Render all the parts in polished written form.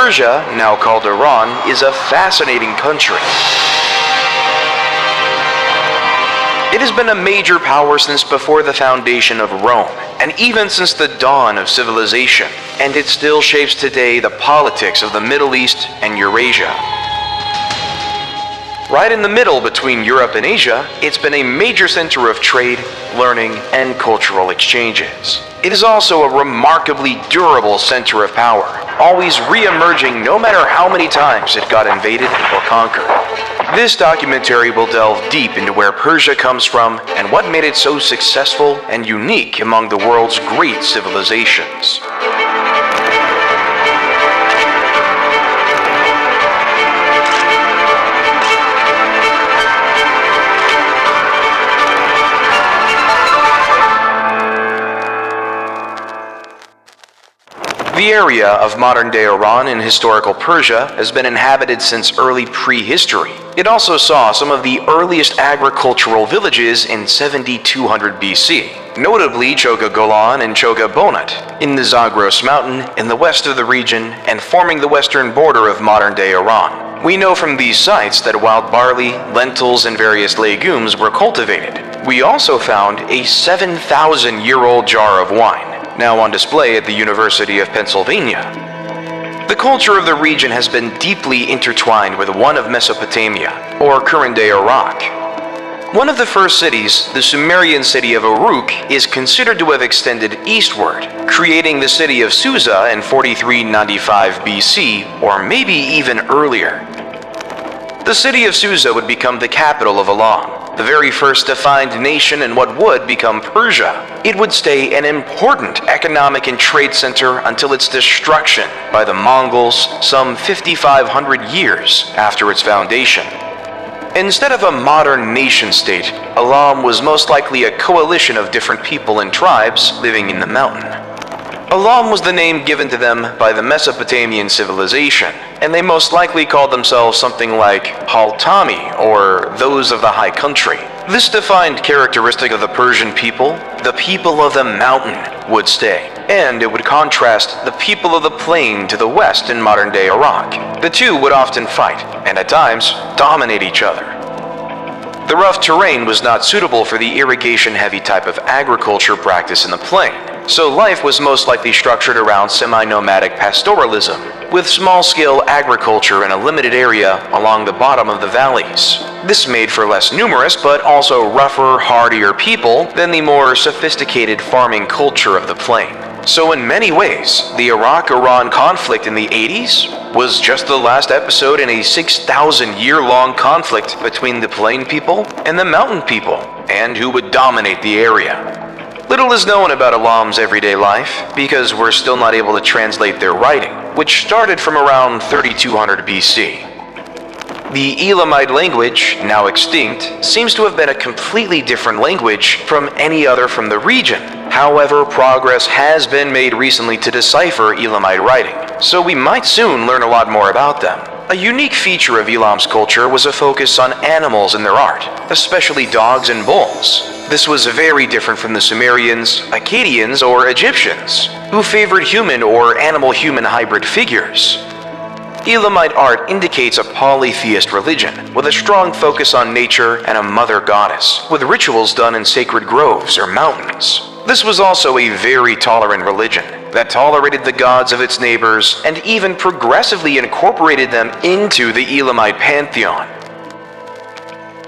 Persia, now called Iran, is a fascinating country. It has been a major power since before the foundation of Rome, and even since the dawn of civilization, and it still shapes today the politics of the Middle East and Eurasia. Right in the middle between Europe and Asia, it's been a major center of trade, learning, and cultural exchanges. It is also a remarkably durable center of power, always re-emerging no matter how many times it got invaded or conquered. This documentary will delve deep into where Persia comes from and what made it so successful and unique among the world's great civilizations. The area of modern-day Iran in historical Persia has been inhabited since early prehistory. It also saw some of the earliest agricultural villages in 7200 BC, notably Choga-Golan and Choga-Bonut, in the Zagros mountain in the west of the region and forming the western border of modern-day Iran. We know from these sites that wild barley, lentils, and various legumes were cultivated. We also found a 7,000-year-old jar of wine, now on display at the University of Pennsylvania. The culture of the region has been deeply intertwined with one of Mesopotamia, or current-day Iraq. One of the first cities, the Sumerian city of Uruk, is considered to have extended eastward, creating the city of Susa in 4395 BC, or maybe even earlier. The city of Susa would become the capital of Elam, the very first defined nation in what would become Persia. It would stay an important economic and trade center until its destruction by the Mongols some 5,500 years after its foundation. Instead of a modern nation-state, Elam was most likely a coalition of different people and tribes living in the mountain. Elam was the name given to them by the Mesopotamian civilization, and they most likely called themselves something like Haltami, or those of the high country. This defined characteristic of the Persian people, the people of the mountain, would stay, and it would contrast the people of the plain to the west in modern-day Iraq. The two would often fight, and at times dominate each other. The rough terrain was not suitable for the irrigation-heavy type of agriculture practice in the plain, so life was most likely structured around semi-nomadic pastoralism, with small-scale agriculture in a limited area along the bottom of the valleys. This made for less numerous but also rougher, hardier people than the more sophisticated farming culture of the plain. So in many ways, the Iraq-Iran conflict in the 80s was just the last episode in a 6,000-year-long conflict between the plain people and the mountain people, and who would dominate the area. Little is known about Elam's everyday life, because we're still not able to translate their writing, which started from around 3200 BC. The Elamite language, now extinct, seems to have been a completely different language from any other from the region. However, progress has been made recently to decipher Elamite writing, so we might soon learn a lot more about them. A unique feature of Elam's culture was a focus on animals in their art, especially dogs and bulls. This was very different from the Sumerians, Akkadians, or Egyptians, who favored human or animal-human hybrid figures. Elamite art indicates a polytheist religion, with a strong focus on nature and a mother goddess, with rituals done in sacred groves or mountains. This was also a very tolerant religion that tolerated the gods of its neighbors and even progressively incorporated them into the Elamite pantheon.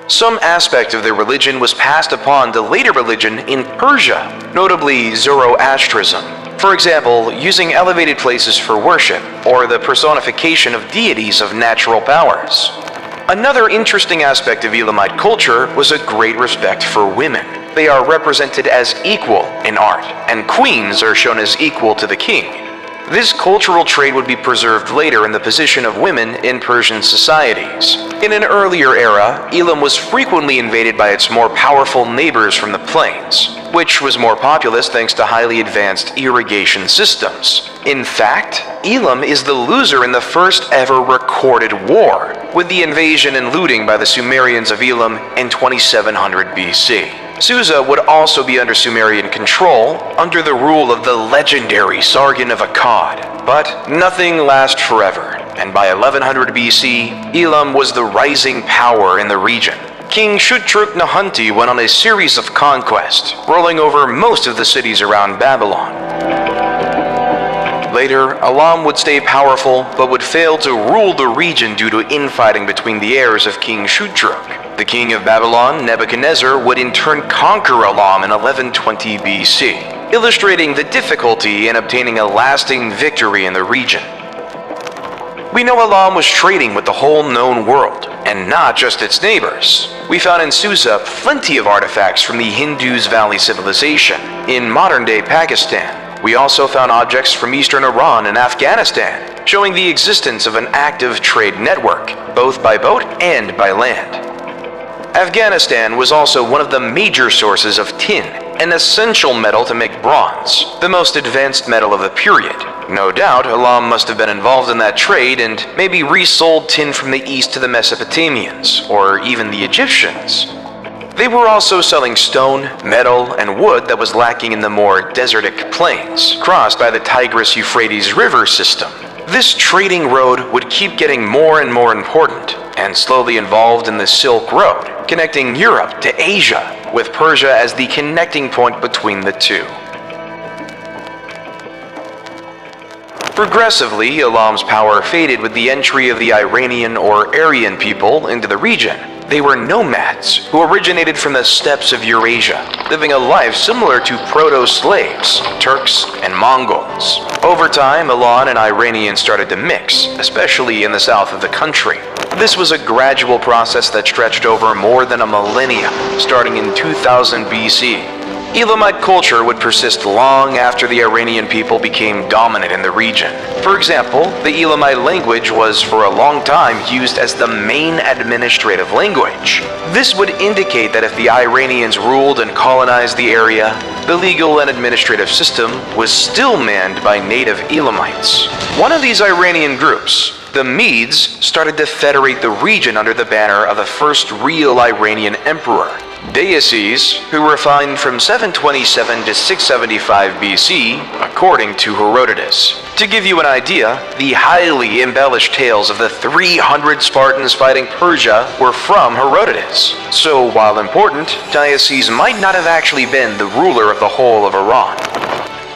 Some aspect of their religion was passed upon to later religion in Persia, notably Zoroastrianism. For example, using elevated places for worship, or the personification of deities of natural powers. Another interesting aspect of Elamite culture was a great respect for women. They are represented as equal in art, and queens are shown as equal to the king. This cultural trait would be preserved later in the position of women in Persian societies. In an earlier era, Elam was frequently invaded by its more powerful neighbors from the plains, which was more populous thanks to highly advanced irrigation systems. In fact, Elam is the loser in the first ever recorded war, with the invasion and looting by the Sumerians of Elam in 2700 BC. Susa would also be under Sumerian control, under the rule of the legendary Sargon of Akkad. But nothing lasts forever, and by 1100 BC, Elam was the rising power in the region. King Shutruk-Nahanti went on a series of conquests, rolling over most of the cities around Babylon. Later, Elam would stay powerful, but would fail to rule the region due to infighting between the heirs of King Shutruk. The king of Babylon, Nebuchadnezzar, would in turn conquer Elam in 1120 BC, illustrating the difficulty in obtaining a lasting victory in the region. We know Elam was trading with the whole known world, and not just its neighbors. We found in Susa plenty of artifacts from the Hindus Valley civilization in modern-day Pakistan. We also found objects from eastern Iran and Afghanistan, showing the existence of an active trade network, both by boat and by land. Afghanistan was also one of the major sources of tin, an essential metal to make bronze, the most advanced metal of the period. No doubt, Elam must have been involved in that trade and maybe resold tin from the east to the Mesopotamians, or even the Egyptians. They were also selling stone, metal, and wood that was lacking in the more desertic plains, crossed by the Tigris-Euphrates river system. This trading road would keep getting more and more important, and slowly involved in the Silk Road, connecting Europe to Asia, with Persia as the connecting point between the two. Progressively, Elam's power faded with the entry of the Iranian or Aryan people into the region. They were nomads who originated from the steppes of Eurasia, living a life similar to proto-slaves, Turks and Mongols. Over time, Elam and Iranians started to mix, especially in the south of the country. This was a gradual process that stretched over more than a millennia, starting in 2000 BC. Elamite culture would persist long after the Iranian people became dominant in the region. For example, the Elamite language was for a long time used as the main administrative language. This would indicate that if the Iranians ruled and colonized the area, the legal and administrative system was still manned by native Elamites. One of these Iranian groups, the Medes, started to federate the region under the banner of the first real Iranian emperor, Deioces, who refined from 727 to 675 BC, according to Herodotus. To give you an idea, the highly embellished tales of the 300 Spartans fighting Persia were from Herodotus. So, while important, Deioces might not have actually been the ruler of the whole of Iran.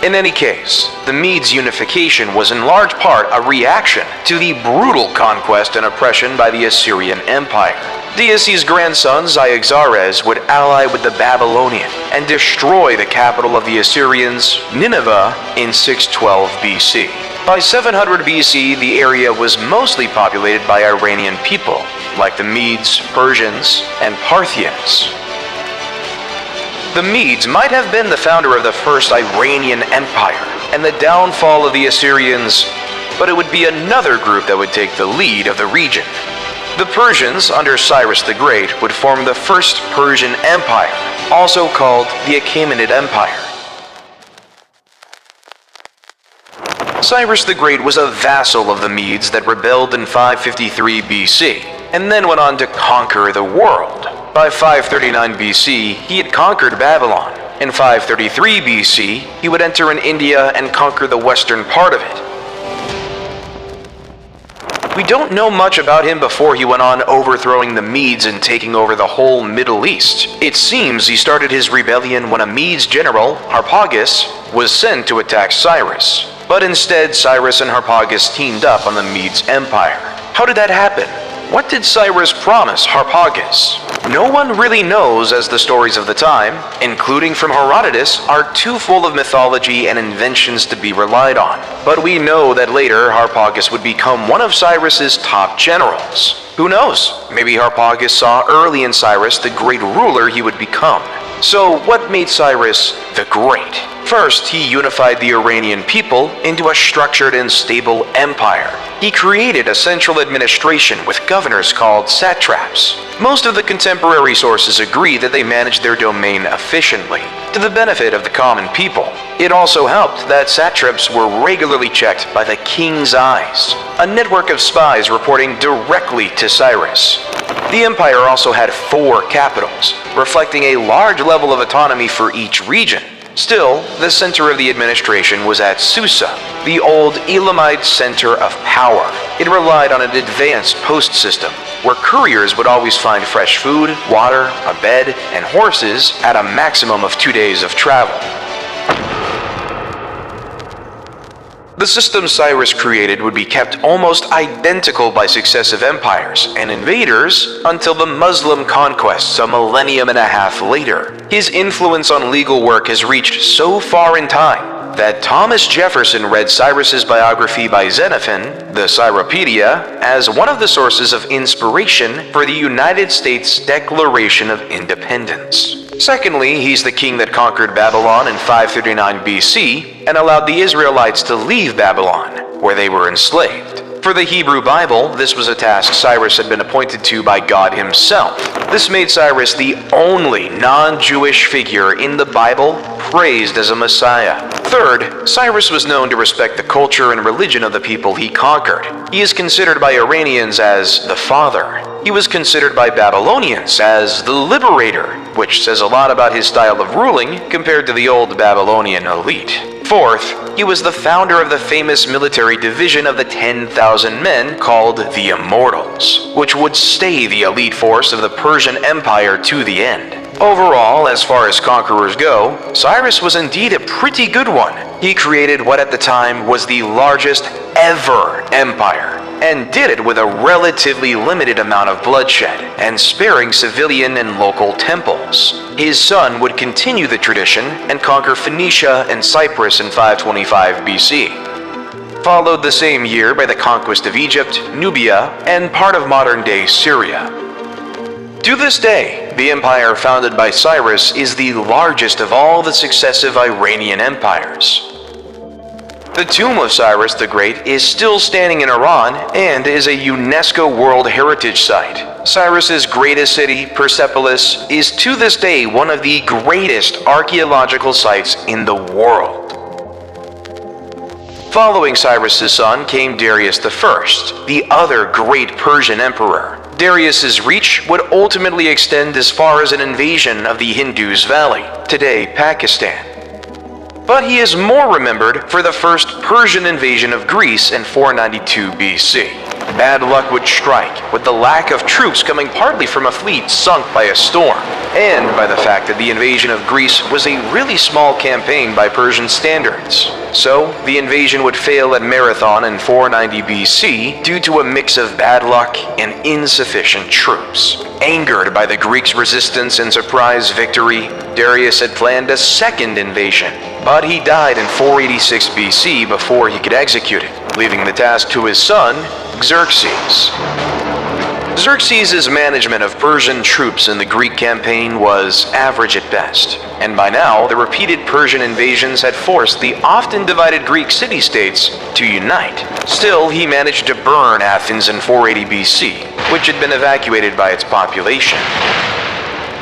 In any case, the Medes' unification was in large part a reaction to the brutal conquest and oppression by the Assyrian Empire. Deioces' grandson Cyaxares would ally with the Babylonian and destroy the capital of the Assyrians, Nineveh, in 612 BC. By 700 BC, the area was mostly populated by Iranian people, like the Medes, Persians, and Parthians. The Medes might have been the founder of the first Iranian Empire and the downfall of the Assyrians, but it would be another group that would take the lead of the region. The Persians, under Cyrus the Great, would form the first Persian Empire, also called the Achaemenid Empire. Cyrus the Great was a vassal of the Medes that rebelled in 553 BC, and then went on to conquer the world. By 539 BC, he had conquered Babylon. In 533 BC, he would enter in India and conquer the western part of it. We don't know much about him before he went on overthrowing the Medes and taking over the whole Middle East. It seems he started his rebellion when a Medes general, Harpagus, was sent to attack Cyrus. But instead, Cyrus and Harpagus teamed up on the Medes Empire. How did that happen? What did Cyrus promise Harpagus? No one really knows, as the stories of the time, including from Herodotus, are too full of mythology and inventions to be relied on. But we know that later Harpagus would become one of Cyrus's top generals. Who knows? Maybe Harpagus saw early in Cyrus the great ruler he would become. So what made Cyrus the Great? First, he unified the Iranian people into a structured and stable empire. He created a central administration with governors called satraps. Most of the contemporary sources agree that they managed their domain efficiently, to the benefit of the common people. It also helped that satraps were regularly checked by the king's eyes, a network of spies reporting directly to Cyrus. The empire also had 4 capitals, reflecting a large level of autonomy for each region. Still, the center of the administration was at Susa, the old Elamite center of power. It relied on an advanced post system, where couriers would always find fresh food, water, a bed, and horses at a maximum of 2 days of travel. The system Cyrus created would be kept almost identical by successive empires and invaders until the Muslim conquests a millennium and a half later. His influence on legal work has reached so far in time that Thomas Jefferson read Cyrus's biography by Xenophon, the Cyropedia, as one of the sources of inspiration for the United States Declaration of Independence. Secondly, he's the king that conquered Babylon in 539 BC and allowed the Israelites to leave Babylon, where they were enslaved. For the Hebrew Bible, this was a task Cyrus had been appointed to by God himself. This made Cyrus the only non-Jewish figure in the Bible praised as a Messiah. Third, Cyrus was known to respect the culture and religion of the people he conquered. He is considered by Iranians as the Father. He was considered by Babylonians as the Liberator, which says a lot about his style of ruling compared to the old Babylonian elite. Fourth, he was the founder of the famous military division of the 10,000 men called the Immortals, which would stay the elite force of the Persian Empire to the end. Overall, as far as conquerors go, Cyrus was indeed a pretty good one. He created what at the time was the largest ever empire, and did it with a relatively limited amount of bloodshed, and sparing civilian and local temples. His son would continue the tradition and conquer Phoenicia and Cyprus in 525 BC. Followed the same year by the conquest of Egypt, Nubia, and part of modern-day Syria. To this day, the empire founded by Cyrus is the largest of all the successive Iranian empires. The tomb of Cyrus the Great is still standing in Iran and is a UNESCO World Heritage Site. Cyrus's greatest city, Persepolis, is to this day one of the greatest archaeological sites in the world. Following Cyrus's son came Darius I, the other great Persian emperor. Darius's reach would ultimately extend as far as an invasion of the Indus Valley, today Pakistan. But he is more remembered for the first Persian invasion of Greece in 492 BC. Bad luck would strike, with the lack of troops coming partly from a fleet sunk by a storm, and by the fact that the invasion of Greece was a really small campaign by Persian standards. So, the invasion would fail at Marathon in 490 BC due to a mix of bad luck and insufficient troops. Angered by the Greeks' resistance and surprise victory, Darius had planned a second invasion, but he died in 486 BC before he could execute it, leaving the task to his son, Xerxes. Xerxes' management of Persian troops in the Greek campaign was average at best, and by now the repeated Persian invasions had forced the often divided Greek city-states to unite. Still, he managed to burn Athens in 480 BC, which had been evacuated by its population.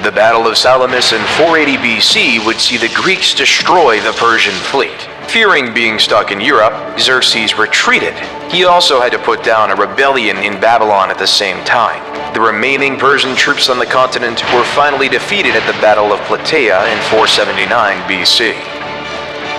The Battle of Salamis in 480 BC would see the Greeks destroy the Persian fleet. Fearing being stuck in Europe, Xerxes retreated. He also had to put down a rebellion in Babylon at the same time. The remaining Persian troops on the continent were finally defeated at the Battle of Plataea in 479 BC.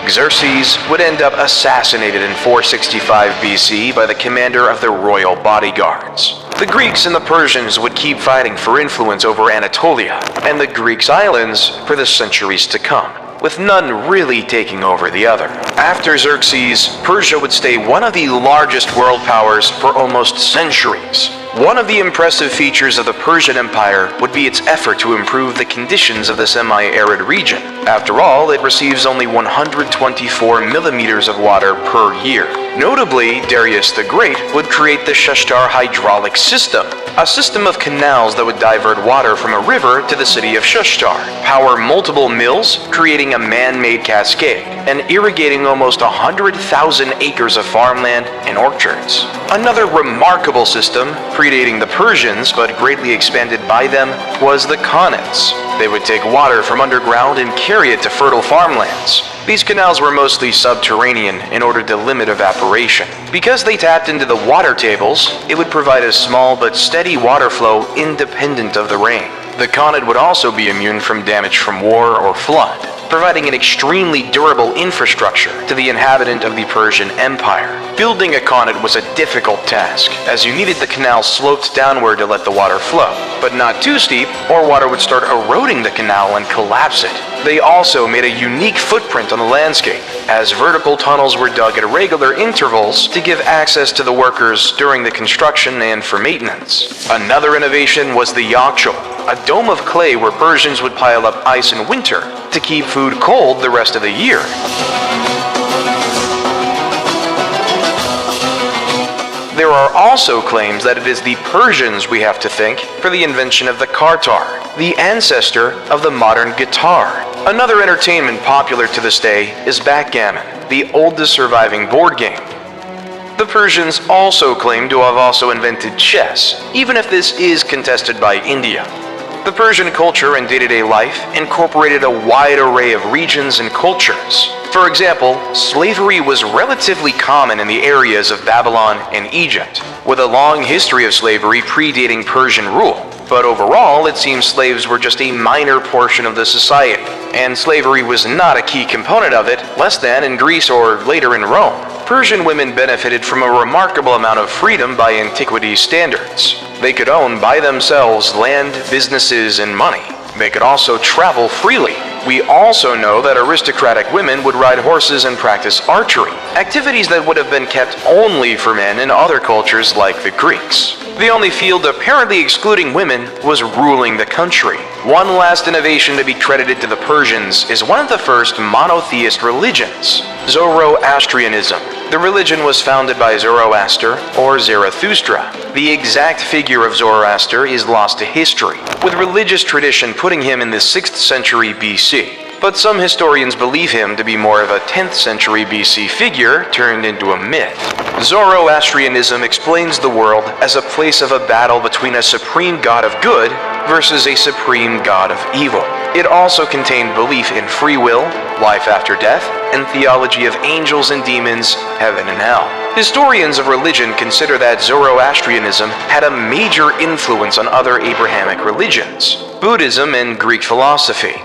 Xerxes would end up assassinated in 465 BC by the commander of the royal bodyguards. The Greeks and the Persians would keep fighting for influence over Anatolia and the Greek islands for the centuries to come, with none really taking over the other. After Xerxes, Persia would stay one of the largest world powers for almost centuries. One of the impressive features of the Persian Empire would be its effort to improve the conditions of the semi-arid region. After all, it receives only 124 millimeters of water per year. Notably, Darius the Great would create the Shashtar hydraulic system, a system of canals that would divert water from a river to the city of Shashtar, power multiple mills, creating a man-made cascade, and irrigating almost 100,000 acres of farmland and orchards. Another remarkable system, predating the Persians but greatly expanded by them, was the Khanates. They would take water from underground and carry it to fertile farmlands. These canals were mostly subterranean in order to limit evaporation. Because they tapped into the water tables, it would provide a small but steady water flow independent of the rain. The Khanate would also be immune from damage from war or flood, providing an extremely durable infrastructure to the inhabitant of the Persian Empire. Building a Khanate was a difficult task, as you needed the canal sloped downward to let the water flow, but not too steep, or water would start eroding the canal and collapse it. They also made a unique footprint on the landscape, as vertical tunnels were dug at regular intervals to give access to the workers during the construction and for maintenance. Another innovation was the yakshol, a dome of clay where Persians would pile up ice in winter to keep food cold the rest of the year. There are also claims that it is the Persians we have to thank for the invention of the kartar, the ancestor of the modern guitar. Another entertainment popular to this day is backgammon, the oldest surviving board game. The Persians also claim to have also invented chess, even if this is contested by India. The Persian culture and day-to-day life incorporated a wide array of regions and cultures. For example, slavery was relatively common in the areas of Babylon and Egypt, with a long history of slavery predating Persian rule. But overall, it seems slaves were just a minor portion of the society, and slavery was not a key component of it, less than in Greece or later in Rome. Persian women benefited from a remarkable amount of freedom by antiquity's standards. They could own by themselves land, businesses, and money. They could also travel freely. We also know that aristocratic women would ride horses and practice archery, activities that would have been kept only for men in other cultures like the Greeks. The only field apparently excluding women was ruling the country. One last innovation to be credited to the Persians is one of the first monotheist religions, Zoroastrianism. The religion was founded by Zoroaster, or Zarathustra. The exact figure of Zoroaster is lost to history, with religious tradition putting him in the 6th century BC. But some historians believe him to be more of a 10th century BC figure turned into a myth. Zoroastrianism explains the world as a place of a battle between a supreme god of good versus a supreme god of evil. It also contained belief in free will, life after death, and theology of angels and demons, heaven and hell. Historians of religion consider that Zoroastrianism had a major influence on other Abrahamic religions, Buddhism and Greek philosophy.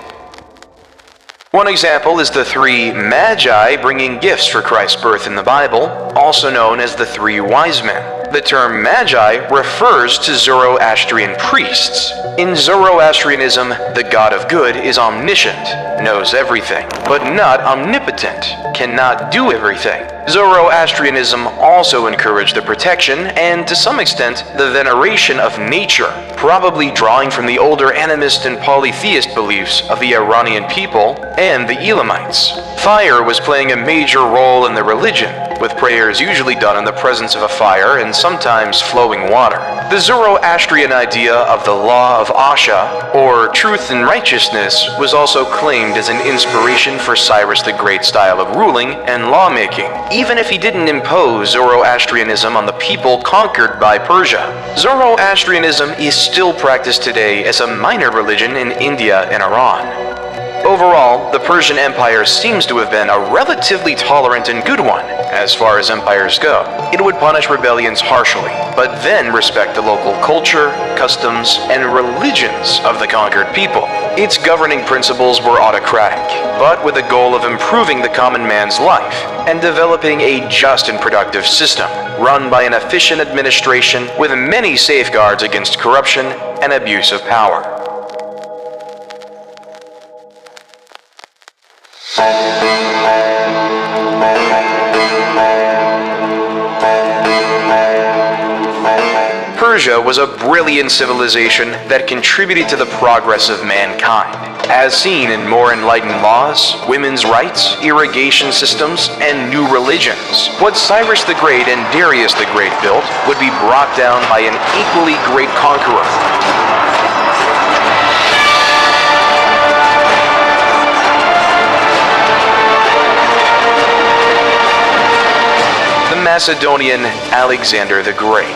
One example is the 3 Magi bringing gifts for Christ's birth in the Bible, also known as the 3 wise men. The term Magi refers to Zoroastrian priests. In Zoroastrianism, the God of good is omniscient, knows everything, but not omnipotent, cannot do everything. Zoroastrianism also encouraged the protection and, to some extent, the veneration of nature, probably drawing from the older animist and polytheist beliefs of the Iranian people and the Elamites. Fire was playing a major role in the religion, with prayers usually done in the presence of a fire and sometimes flowing water. The Zoroastrian idea of the law of Asha, or truth and righteousness, was also claimed as an inspiration for Cyrus the Great's style of ruling and lawmaking, even if he didn't impose Zoroastrianism on the people conquered by Persia. Zoroastrianism is still practiced today as a minor religion in India and Iran. Overall, the Persian Empire seems to have been a relatively tolerant and good one, as far as empires go. It would punish rebellions harshly, but then respect the local culture, customs, and religions of the conquered people. Its governing principles were autocratic, but with the goal of improving the common man's life and developing a just and productive system, run by an efficient administration with many safeguards against corruption and abuse of power. Persia was a brilliant civilization that contributed to the progress of mankind, as seen in more enlightened laws, women's rights, irrigation systems, and new religions. What Cyrus the Great and Darius the Great built would be brought down by an equally great conqueror. The Macedonian Alexander the Great.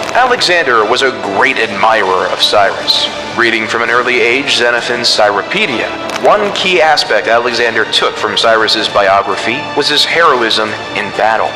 Alexander was a great admirer of Cyrus. Reading from an early age Xenophon's Cyropedia, One key aspect Alexander took from Cyrus's biography was his heroism in battle.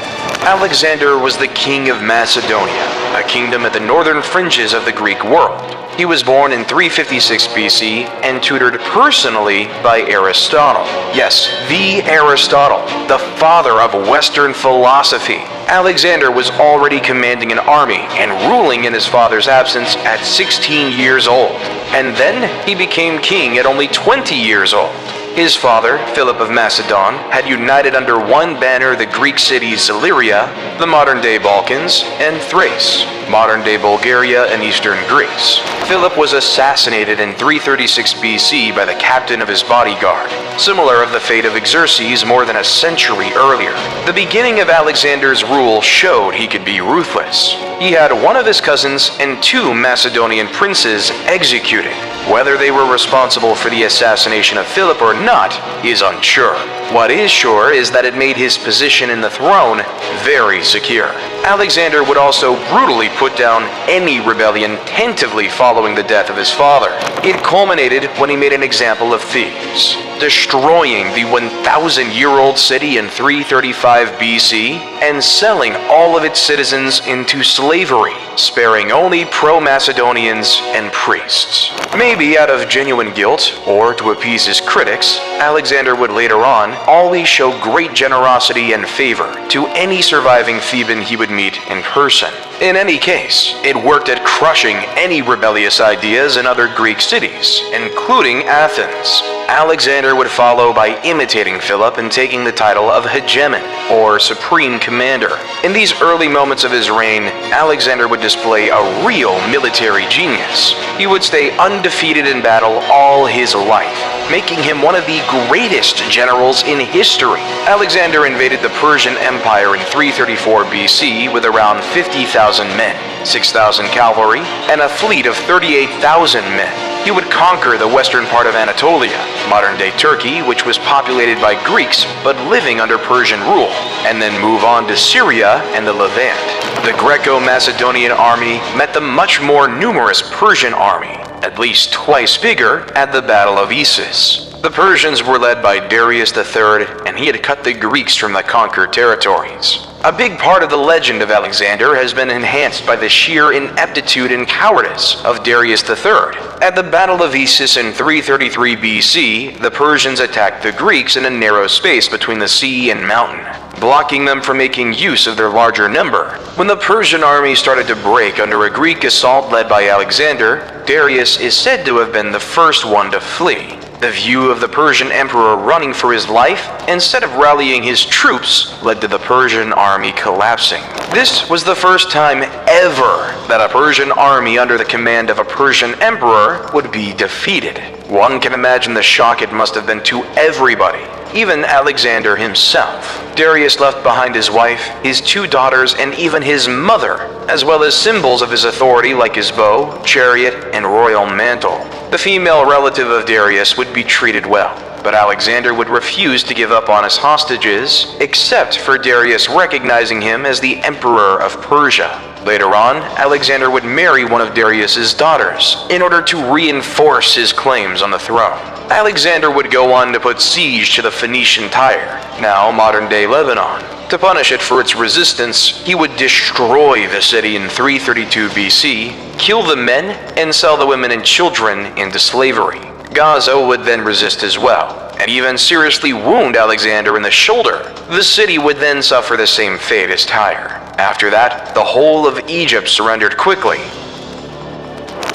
Alexander was the king of Macedonia, a kingdom at the northern fringes of the Greek world. He was born in 356 BC and tutored personally by Aristotle. Yes, the Aristotle, the father of Western philosophy. Alexander was already commanding an army and ruling in his father's absence at 16 years old. And then he became king at only 20 years old. His father, Philip of Macedon, had united under one banner the Greek cities Illyria, the modern-day Balkans, and Thrace, modern-day Bulgaria and eastern Greece. Philip was assassinated in 336 BC by the captain of his bodyguard, similar of the fate of Xerxes more than a century earlier. The beginning of Alexander's rule showed he could be ruthless. He had one of his cousins and two Macedonian princes executed. Whether they were responsible for the assassination of Philip or not is unsure. What is sure is that it made his position in the throne very secure. Alexander would also brutally put down any rebellion tentatively following the death of his father. It culminated when he made an example of Thebes, destroying the 1,000-year-old city in 335 BC and selling all of its citizens into slavery, sparing only pro-Macedonians and priests. Maybe out of genuine guilt, or to appease his critics, Alexander would later on always show great generosity and favor to any surviving Theban he would meet in person. In any case, it worked at crushing any rebellious ideas in other Greek cities, including Athens. Alexander would follow by imitating Philip and taking the title of hegemon, or supreme commander. In these early moments of his reign, Alexander would display a real military genius. He would stay undefeated in battle all his life, making him one of the greatest generals in history. Alexander invaded the Persian Empire in 334 BC with around 50,000 men, 6,000 cavalry, and a fleet of 38,000 men. He would conquer the western part of Anatolia, modern-day Turkey, which was populated by Greeks but living under Persian rule, and then move on to Syria and the Levant. The Greco-Macedonian army met the much more numerous Persian army, at least twice bigger, at the Battle of Issus. The Persians were led by Darius III, and he had cut the Greeks from the conquered territories. A big part of the legend of Alexander has been enhanced by the sheer ineptitude and cowardice of Darius III. At the Battle of Issus in 333 BC, the Persians attacked the Greeks in a narrow space between the sea and mountain, blocking them from making use of their larger number. When the Persian army started to break under a Greek assault led by Alexander, Darius is said to have been the first one to flee. The view of the Persian emperor running for his life, instead of rallying his troops, led to the Persian army collapsing. This was the first time ever that a Persian army under the command of a Persian emperor would be defeated. One can imagine the shock it must have been to everybody, even Alexander himself. Darius left behind his wife, his two daughters, and even his mother, as well as symbols of his authority like his bow, chariot, and royal mantle. The female relative of Darius would be treated well, but Alexander would refuse to give up on his hostages, except for Darius recognizing him as the Emperor of Persia. Later on, Alexander would marry one of Darius's daughters in order to reinforce his claims on the throne. Alexander would go on to put siege to the Phoenician Tyre, now modern-day Lebanon. To punish it for its resistance, he would destroy the city in 332 BC, kill the men, and sell the women and children into slavery. Gaza would then resist as well, and even seriously wound Alexander in the shoulder. The city would then suffer the same fate as Tyre. After that, the whole of Egypt surrendered quickly.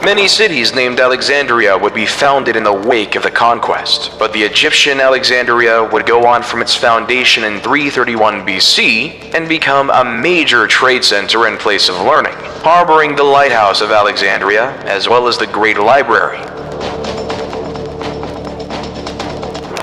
Many cities named Alexandria would be founded in the wake of the conquest, but the Egyptian Alexandria would go on from its foundation in 331 BC and become a major trade center and place of learning, harboring the lighthouse of Alexandria as well as the Great Library.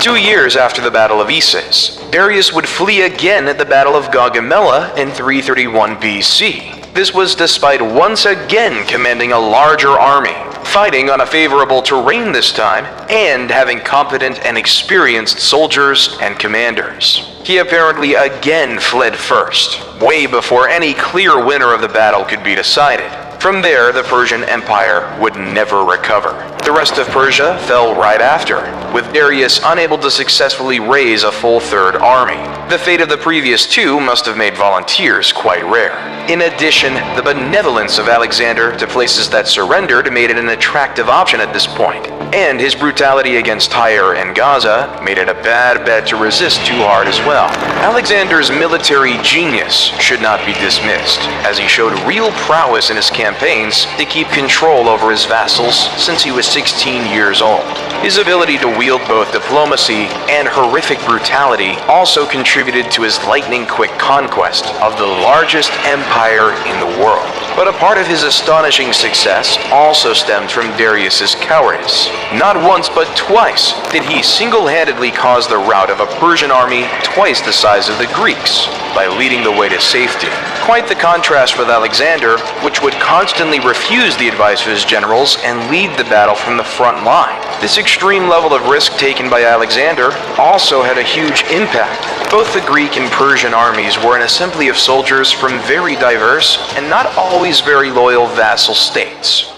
2 years after the Battle of Issus, Darius would flee again at the Battle of Gaugamela in 331 BC. This was despite once again commanding a larger army, fighting on a favorable terrain this time, and having competent and experienced soldiers and commanders. He apparently again fled first, way before any clear winner of the battle could be decided. From there, the Persian Empire would never recover. The rest of Persia fell right after, with Darius unable to successfully raise a full third army. The fate of the previous two must have made volunteers quite rare. In addition, the benevolence of Alexander to places that surrendered made it an attractive option at this point, and his brutality against Tyre and Gaza made it a bad bet to resist too hard as well. Alexander's military genius should not be dismissed, as he showed real prowess in his campaigns to keep control over his vassals since he was 16 years old. His ability to wield both diplomacy and horrific brutality also contributed to his lightning-quick conquest of the largest empire in the world. But a part of his astonishing success also stemmed from Darius's cowardice. Not once but twice did he single-handedly cause the rout of a Persian army twice the size of the Greeks by leading the way to safety. Quite the contrast with Alexander, which would constantly refuse the advice of his generals and lead the battle from the front line. This extreme level of risk taken by Alexander also had a huge impact. Both the Greek and Persian armies were an assembly of soldiers from very diverse and not always very loyal vassal states.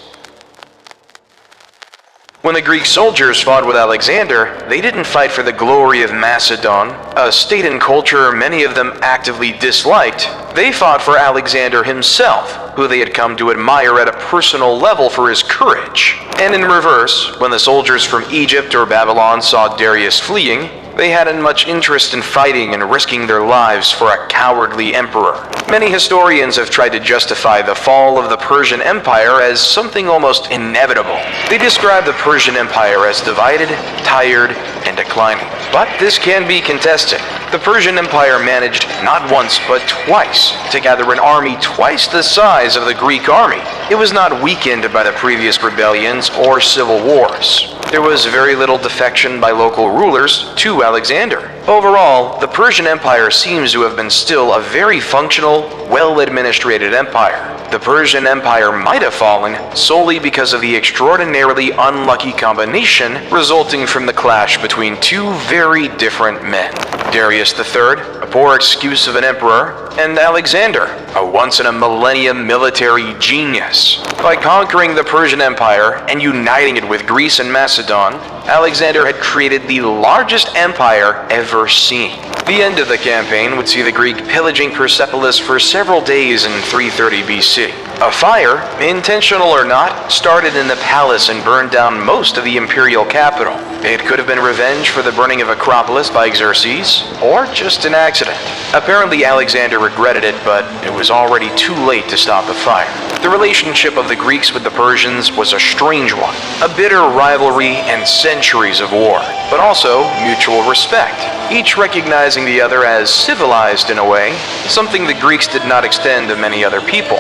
When the Greek soldiers fought with Alexander, they didn't fight for the glory of Macedon, a state and culture many of them actively disliked. They fought for Alexander himself, who they had come to admire at a personal level for his courage. And in reverse, when the soldiers from Egypt or Babylon saw Darius fleeing, they hadn't much interest in fighting and risking their lives for a cowardly emperor. Many historians have tried to justify the fall of the Persian Empire as something almost inevitable. They describe the Persian Empire as divided, tired, and declining. But this can be contested. The Persian Empire managed not once but twice to gather an army twice the size of the Greek army. It was not weakened by the previous rebellions or civil wars. There was very little defection by local rulers to Alexander. Overall, the Persian Empire seems to have been still a very functional, well-administrated empire. The Persian Empire might have fallen solely because of the extraordinarily unlucky combination resulting from the clash between two very different men. Darius III, a poor excuse of an emperor, and Alexander, a once-in-a-millennium military genius. By conquering the Persian Empire and uniting it with Greece and Macedon, Alexander had created the largest empire ever seen. The end of the campaign would see the Greek pillaging Persepolis for several days in 330 BC. A fire, intentional or not, started in the palace and burned down most of the imperial capital. It could have been revenge for the burning of Acropolis by Xerxes, or just an accident. Apparently Alexander regretted it, but it was already too late to stop the fire. The relationship of the Greeks with the Persians was a strange one, a bitter rivalry and centuries of war, but also mutual respect, each recognizing the other as civilized in a way, something the Greeks did not extend to many other people.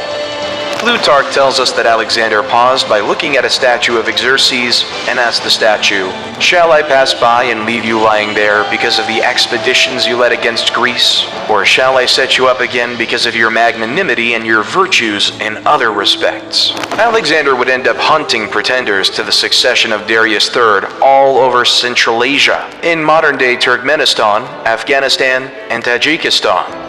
Plutarch tells us that Alexander paused by looking at a statue of Xerxes and asked the statue, "Shall I pass by and leave you lying there because of the expeditions you led against Greece? Or shall I set you up again because of your magnanimity and your virtues in other respects?" Alexander would end up hunting pretenders to the succession of Darius III all over Central Asia, in modern-day Turkmenistan, Afghanistan, and Tajikistan.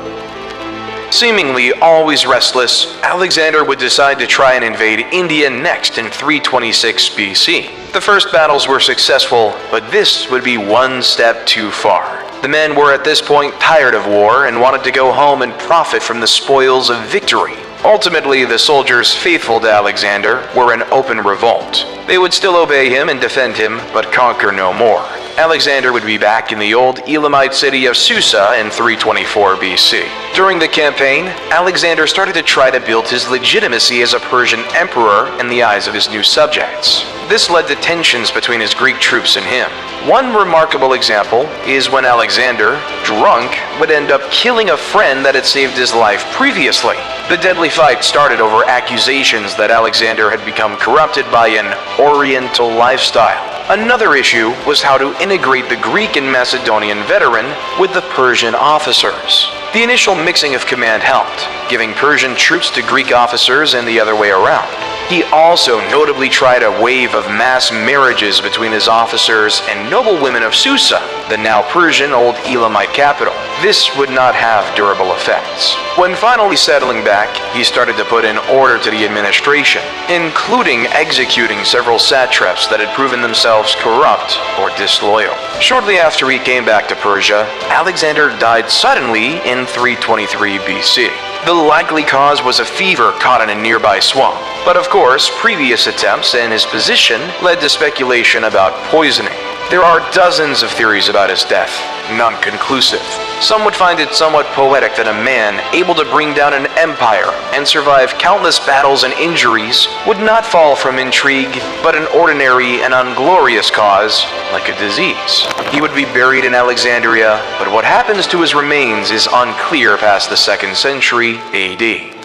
Seemingly always restless, Alexander would decide to try and invade India next in 326 BC. The first battles were successful, but this would be one step too far. The men were at this point tired of war and wanted to go home and profit from the spoils of victory. Ultimately, the soldiers faithful to Alexander were in open revolt. They would still obey him and defend him, but conquer no more. Alexander would be back in the old Elamite city of Susa in 324 BC. During the campaign, Alexander started to try to build his legitimacy as a Persian emperor in the eyes of his new subjects. This led to tensions between his Greek troops and him. One remarkable example is when Alexander, drunk, would end up killing a friend that had saved his life previously. The deadly fight started over accusations that Alexander had become corrupted by an Oriental lifestyle. Another issue was how to integrate the Greek and Macedonian veteran with the Persian officers. The initial mixing of command helped, giving Persian troops to Greek officers and the other way around. He also notably tried a wave of mass marriages between his officers and noblewomen of Susa, the now Persian Old Elamite capital. This would not have durable effects. When finally settling back, he started to put in order to the administration, including executing several satraps that had proven themselves corrupt or disloyal. Shortly after he came back to Persia, Alexander died suddenly in 323 BC. The likely cause was a fever caught in a nearby swamp. But of course, previous attempts and his position led to speculation about poisoning. There are dozens of theories about his death, none conclusive. Some would find it somewhat poetic that a man able to bring down an empire and survive countless battles and injuries would not fall from intrigue, but an ordinary and unglorious cause, like a disease. He would be buried in Alexandria, but what happens to his remains is unclear past the 2nd century AD.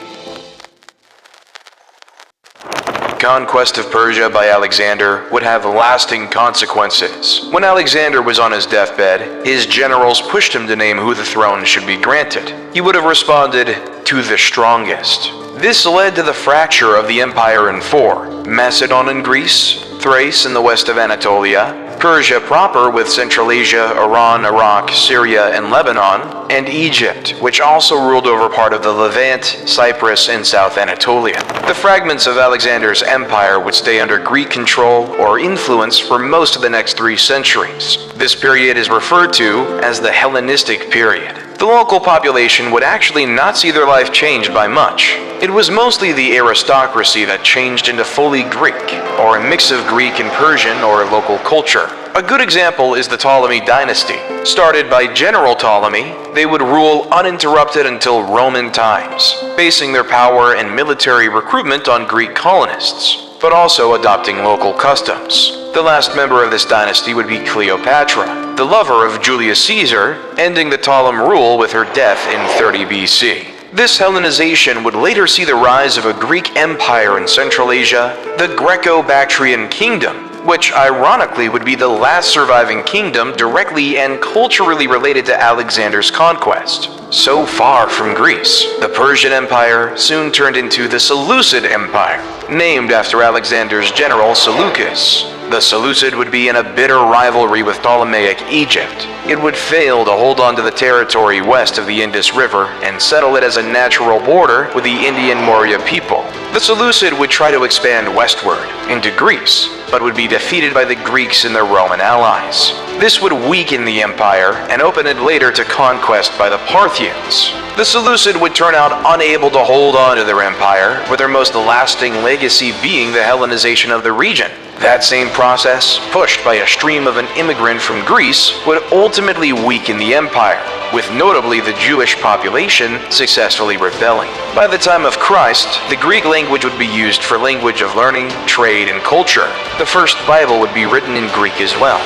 Conquest of Persia by Alexander would have lasting consequences. When Alexander was on his deathbed, his generals pushed him to name who the throne should be granted. He would have responded, "To the strongest." This led to the fracture of the empire in 4: Macedon and Greece, Thrace in the west of Anatolia, Persia proper with Central Asia, Iran, Iraq, Syria, and Lebanon, and Egypt, which also ruled over part of the Levant, Cyprus, and South Anatolia. The fragments of Alexander's empire would stay under Greek control or influence for most of the next 3 centuries. This period is referred to as the Hellenistic period. The local population would actually not see their life changed by much. It was mostly the aristocracy that changed into fully Greek, or a mix of Greek and Persian or local culture. A good example is the Ptolemy dynasty. Started by General Ptolemy, they would rule uninterrupted until Roman times, basing their power and military recruitment on Greek colonists, but also adopting local customs. The last member of this dynasty would be Cleopatra, the lover of Julius Caesar, ending the Ptolemaic rule with her death in 30 BC. This Hellenization would later see the rise of a Greek empire in Central Asia, the Greco-Bactrian kingdom, which ironically would be the last surviving kingdom directly and culturally related to Alexander's conquest. So far from Greece, the Persian Empire soon turned into the Seleucid Empire, named after Alexander's general Seleucus. The Seleucid would be in a bitter rivalry with Ptolemaic Egypt. It would fail to hold on to the territory west of the Indus River and settle it as a natural border with the Indian Maurya people. The Seleucid would try to expand westward into Greece, but would be defeated by the Greeks and their Roman allies. This would weaken the empire and open it later to conquest by the Parthians. The Seleucid would turn out unable to hold on to their empire, with their most lasting legacy being the Hellenization of the region. That same process, pushed by a stream of an immigrant from Greece, would ultimately weaken the empire, with notably the Jewish population successfully rebelling. By the time of Christ, the Greek language would be used for language of learning, trade, and culture. The first Bible would be written in Greek as well.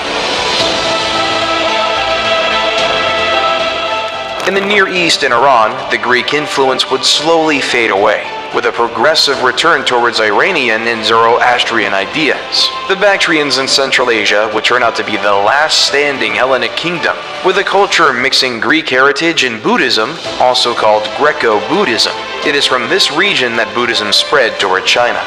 In the Near East and Iran, the Greek influence would slowly fade away, with a progressive return towards Iranian and Zoroastrian ideas. The Bactrians in Central Asia would turn out to be the last standing Hellenic kingdom, with a culture mixing Greek heritage and Buddhism, also called Greco-Buddhism. It is from this region that Buddhism spread toward China.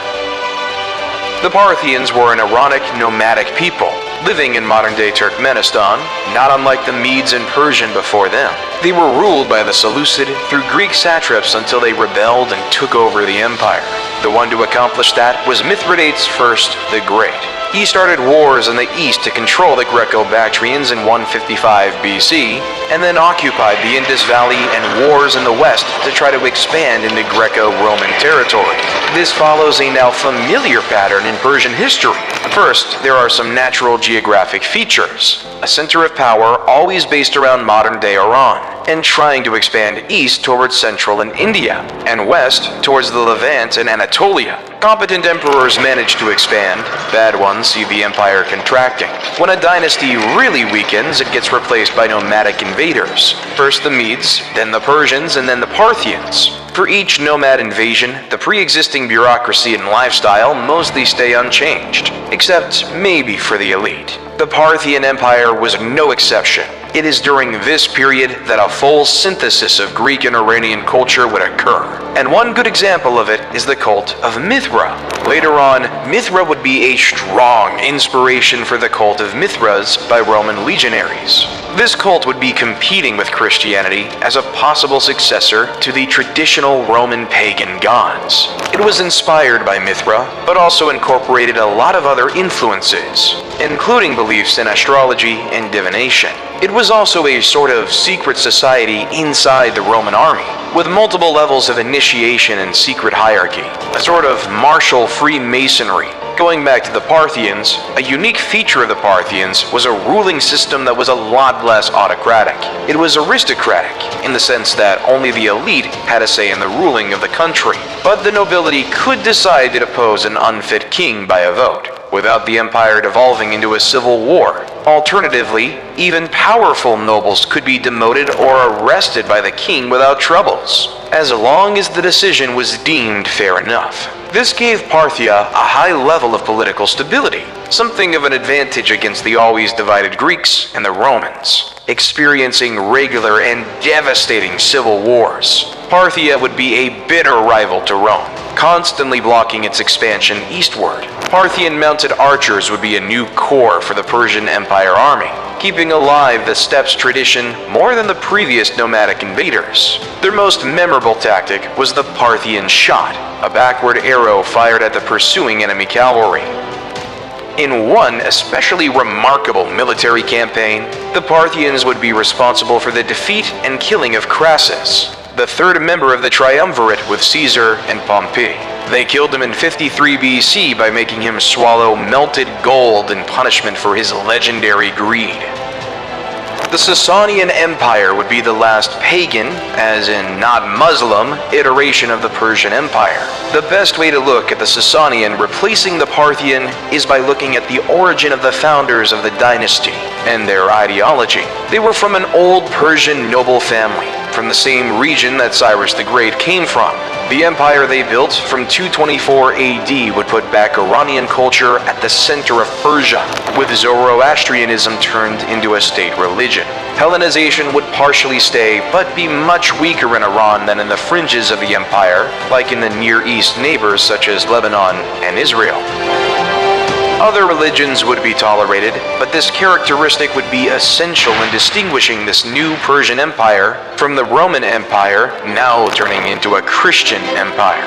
The Parthians were an Iranic nomadic people, living in modern-day Turkmenistan, not unlike the Medes and Persian before them. They were ruled by the Seleucid through Greek satraps until they rebelled and took over the empire. The one to accomplish that was Mithridates I the Great. He started wars in the east to control the Greco-Bactrians in 155 BC, and then occupied the Indus Valley and wars in the west to try to expand into Greco-Roman territory. This follows a now familiar pattern in Persian history. First, there are some natural geographic features. A center of power always based around modern-day Iran, and trying to expand east towards central and India, and west towards the Levant and Anatolia. Competent emperors manage to expand, bad ones see the empire contracting. When a dynasty really weakens, it gets replaced by nomadic invaders. First the Medes, then the Persians, and then the Parthians. For each nomad invasion, the pre-existing bureaucracy and lifestyle mostly stay unchanged, except maybe for the elite. The Parthian Empire was no exception. It is during this period that a full synthesis of Greek and Iranian culture would occur. And one good example of it is the cult of Mithra. Later on, Mithra would be a strong inspiration for the cult of Mithras by Roman legionaries. This cult would be competing with Christianity as a possible successor to the traditional Roman pagan gods. It was inspired by Mithra, but also incorporated a lot of other influences, including beliefs in astrology and divination. It was also a sort of secret society inside the Roman army, with multiple levels of initiation and secret hierarchy, a sort of martial Freemasonry. Going back to the Parthians, a unique feature of the Parthians was a ruling system that was a lot less autocratic. It was aristocratic, in the sense that only the elite had a say in the ruling of the country, but the nobility could decide to depose an unfit king by a vote, without the empire devolving into a civil war. Alternatively, even powerful nobles could be demoted or arrested by the king without troubles, as long as the decision was deemed fair enough. This gave Parthia a high level of political stability, something of an advantage against the always divided Greeks and the Romans, experiencing regular and devastating civil wars. Parthia would be a bitter rival to Rome, constantly blocking its expansion eastward. Parthian mounted archers would be a new core for the Persian Empire army, keeping alive the steppes tradition more than the previous nomadic invaders. Their most memorable tactic was the Parthian shot, a backward arrow fired at the pursuing enemy cavalry. In one especially remarkable military campaign, the Parthians would be responsible for the defeat and killing of Crassus, the third member of the triumvirate with Caesar and Pompey. They killed him in 53 BC by making him swallow melted gold in punishment for his legendary greed. The Sasanian Empire would be the last pagan, as in not Muslim, iteration of the Persian Empire. The best way to look at the Sasanian replacing the Parthian is by looking at the origin of the founders of the dynasty and their ideology. They were from an old Persian noble family, from the same region that Cyrus the Great came from. The empire they built from 224 AD would put back Iranian culture at the center of Persia, with Zoroastrianism turned into a state religion. Hellenization would partially stay, but be much weaker in Iran than in the fringes of the empire, like in the Near East neighbors such as Lebanon and Israel. Other religions would be tolerated, but this characteristic would be essential in distinguishing this new Persian Empire from the Roman Empire, now turning into a Christian empire.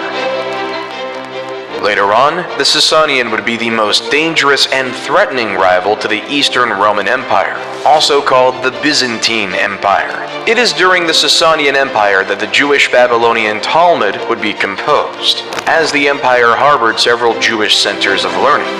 Later on, the Sasanian would be the most dangerous and threatening rival to the Eastern Roman Empire, also called the Byzantine Empire. It is during the Sasanian Empire that the Jewish Babylonian Talmud would be composed, as the empire harbored several Jewish centers of learning.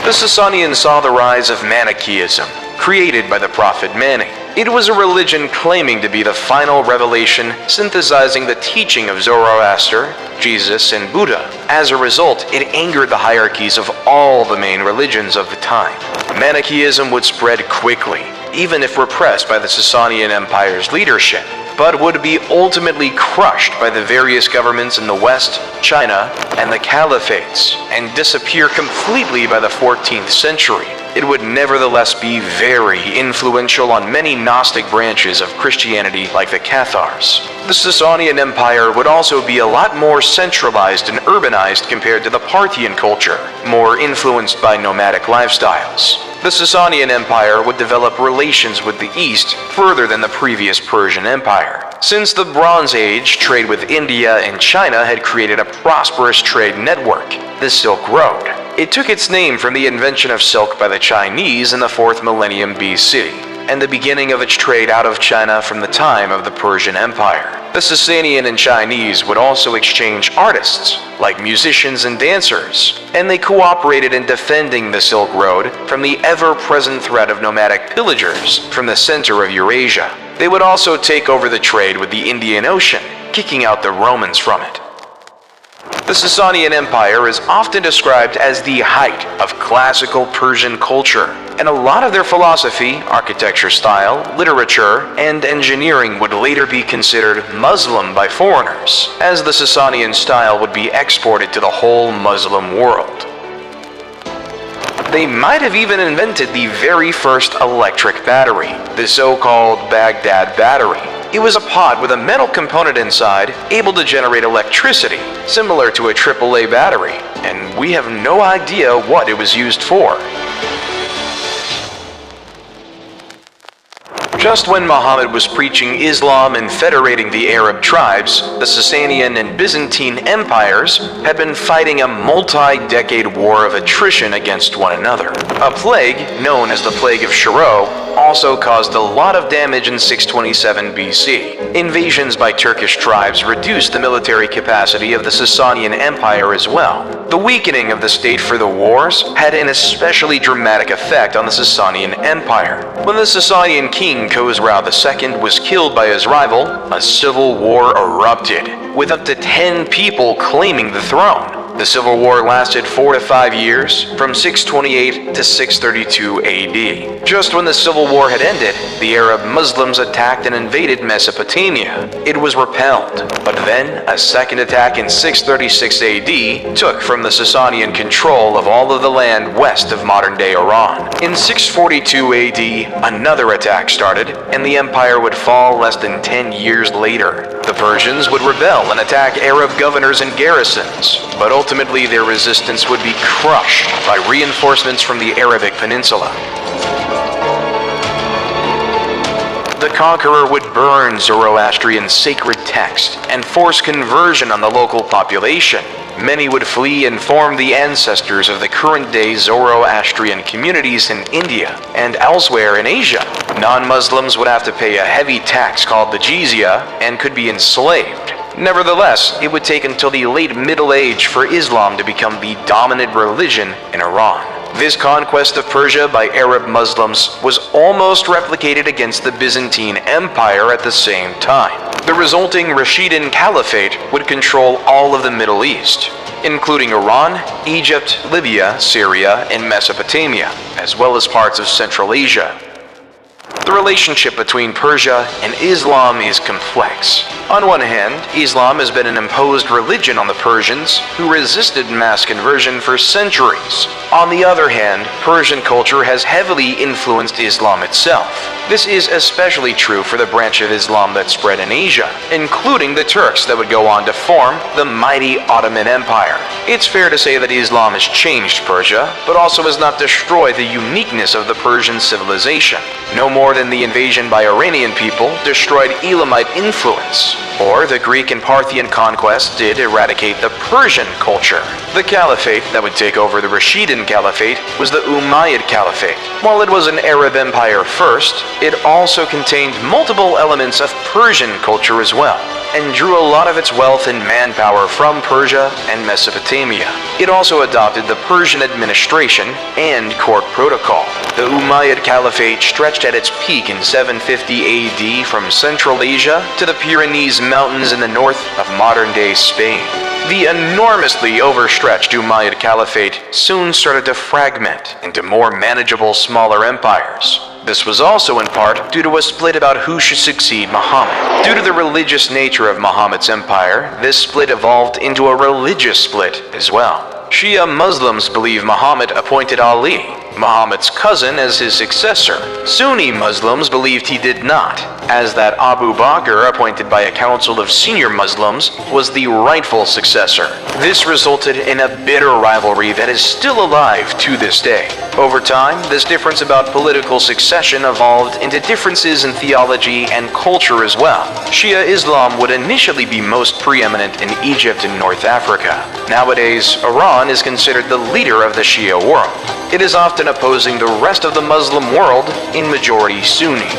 The Sasanians saw the rise of Manichaeism, created by the prophet Mani. It was a religion claiming to be the final revelation, synthesizing the teaching of Zoroaster, Jesus, and Buddha. As a result, it angered the hierarchies of all the main religions of the time. Manichaeism would spread quickly, even if repressed by the Sasanian Empire's leadership, but would be ultimately crushed by the various governments in the West, China, and the caliphates, and disappear completely by the 14th century. It would nevertheless be very influential on many Gnostic branches of Christianity like the Cathars. The Sasanian Empire would also be a lot more centralized and urbanized compared to the Parthian culture, more influenced by nomadic lifestyles. The Sasanian Empire would develop relations with the East further than the previous Persian Empire. Since the Bronze Age, trade with India and China had created a prosperous trade network, the Silk Road. It took its name from the invention of silk by the Chinese in the 4th millennium BC, and the beginning of its trade out of China from the time of the Persian Empire. The Sasanian and Chinese would also exchange artists, like musicians and dancers, and they cooperated in defending the Silk Road from the ever-present threat of nomadic pillagers from the center of Eurasia. They would also take over the trade with the Indian Ocean, kicking out the Romans from it. The Sasanian Empire is often described as the height of classical Persian culture, and a lot of their philosophy, architecture style, literature, and engineering would later be considered Muslim by foreigners, as the Sasanian style would be exported to the whole Muslim world. They might have even invented the very first electric battery, the so-called Baghdad battery. It was a pod with a metal component inside, able to generate electricity, similar to a AAA battery, and we have no idea what it was used for. Just when Muhammad was preaching Islam and federating the Arab tribes, the Sasanian and Byzantine empires had been fighting a multi-decade war of attrition against one another. A plague, known as the Plague of Shiro, also caused a lot of damage in 627 BC. Invasions by Turkish tribes reduced the military capacity of the Sasanian Empire as well. The weakening of the state for the wars had an especially dramatic effect on the Sasanian Empire. When the Sasanian king Khosrau II was killed by his rival, a civil war erupted, with up to 10 people claiming the throne. The civil war lasted 4 to 5 years, from 628 to 632 AD. Just when the civil war had ended, the Arab Muslims attacked and invaded Mesopotamia. It was repelled, but then a second attack in 636 AD took from the Sasanian control of all of the land west of modern-day Iran. In 642 AD, another attack started, and the empire would fall less than 10 years later. The Persians would rebel and attack Arab governors and garrisons, but ultimately their resistance would be crushed by reinforcements from the Arabic Peninsula. The conqueror would burn Zoroastrian sacred text and force conversion on the local population. Many would flee and form the ancestors of the current-day Zoroastrian communities in India and elsewhere in Asia. Non-Muslims would have to pay a heavy tax called the jizya and could be enslaved. Nevertheless, it would take until the late Middle Age for Islam to become the dominant religion in Iran. This conquest of Persia by Arab Muslims was almost replicated against the Byzantine Empire at the same time. The resulting Rashidun Caliphate would control all of the Middle East, including Iran, Egypt, Libya, Syria, and Mesopotamia, as well as parts of Central Asia. The relationship between Persia and Islam is complex. On one hand, Islam has been an imposed religion on the Persians, who resisted mass conversion for centuries. On the other hand, Persian culture has heavily influenced Islam itself. This is especially true for the branch of Islam that spread in Asia, including the Turks that would go on to form the mighty Ottoman Empire. It's fair to say that Islam has changed Persia, but also has not destroyed the uniqueness of the Persian civilization. No more than the invasion by Iranian people destroyed Elamite influence, or the Greek and Parthian conquest did eradicate the Persian culture. The caliphate that would take over the Rashidun Caliphate was the Umayyad Caliphate. While it was an Arab empire first, it also contained multiple elements of Persian culture as well, and drew a lot of its wealth and manpower from Persia and Mesopotamia. It also adopted the Persian administration and court protocol. The Umayyad Caliphate stretched at its peak in 750 AD from Central Asia to the Pyrenees Mountains in the north of modern-day Spain. The enormously overstretched Umayyad Caliphate soon started to fragment into more manageable smaller empires. This was also in part due to a split about who should succeed Muhammad. Due to the religious nature of Muhammad's empire, this split evolved into a religious split as well. Shia Muslims believe Muhammad appointed Ali, Muhammad's cousin, as his successor. Sunni Muslims believed he did not, as that Abu Bakr, appointed by a council of senior Muslims, was the rightful successor. This resulted in a bitter rivalry that is still alive to this day. Over time, this difference about political succession evolved into differences in theology and culture as well. Shia Islam would initially be most preeminent in Egypt and North Africa. Nowadays, Iran is considered the leader of the Shia world. It is often opposing the rest of the Muslim world in majority Sunni.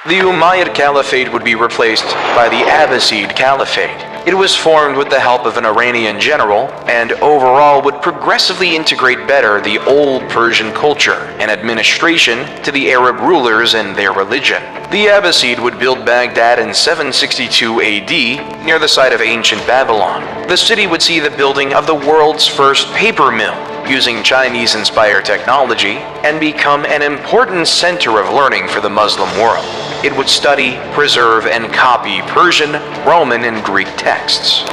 The Umayyad Caliphate would be replaced by the Abbasid Caliphate. It was formed with the help of an Iranian general, and overall would progressively integrate better the old Persian culture and administration to the Arab rulers and their religion. The Abbasid would build Baghdad in 762 AD, near the site of ancient Babylon. The city would see the building of the world's first paper mill, using Chinese-inspired technology, and become an important center of learning for the Muslim world. It would study, preserve, and copy Persian, Roman, and Greek texts.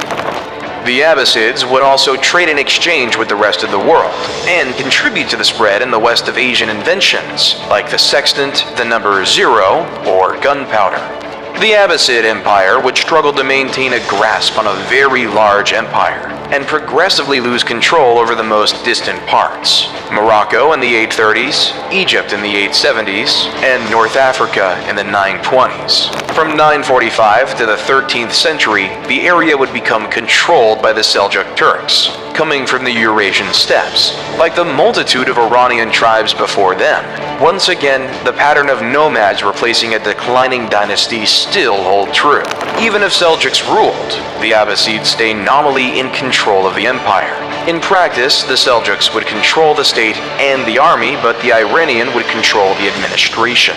The Abbasids would also trade and exchange with the rest of the world, and contribute to the spread in the west of Asian inventions, like the sextant, the number 0, or gunpowder. The Abbasid Empire would struggle to maintain a grasp on a very large empire, and progressively lose control over the most distant parts: Morocco in the 830s, Egypt in the 870s, and North Africa in the 920s. From 945 to the 13th century, the area would become controlled by the Seljuk Turks, coming from the Eurasian steppes, like the multitude of Iranian tribes before them. Once again, the pattern of nomads replacing a declining dynasty still hold true. Even if Seljuks ruled, the Abbasids stay nominally in control of the empire. In practice, the Seljuks would control the state and the army, but the Iranian would control the administration.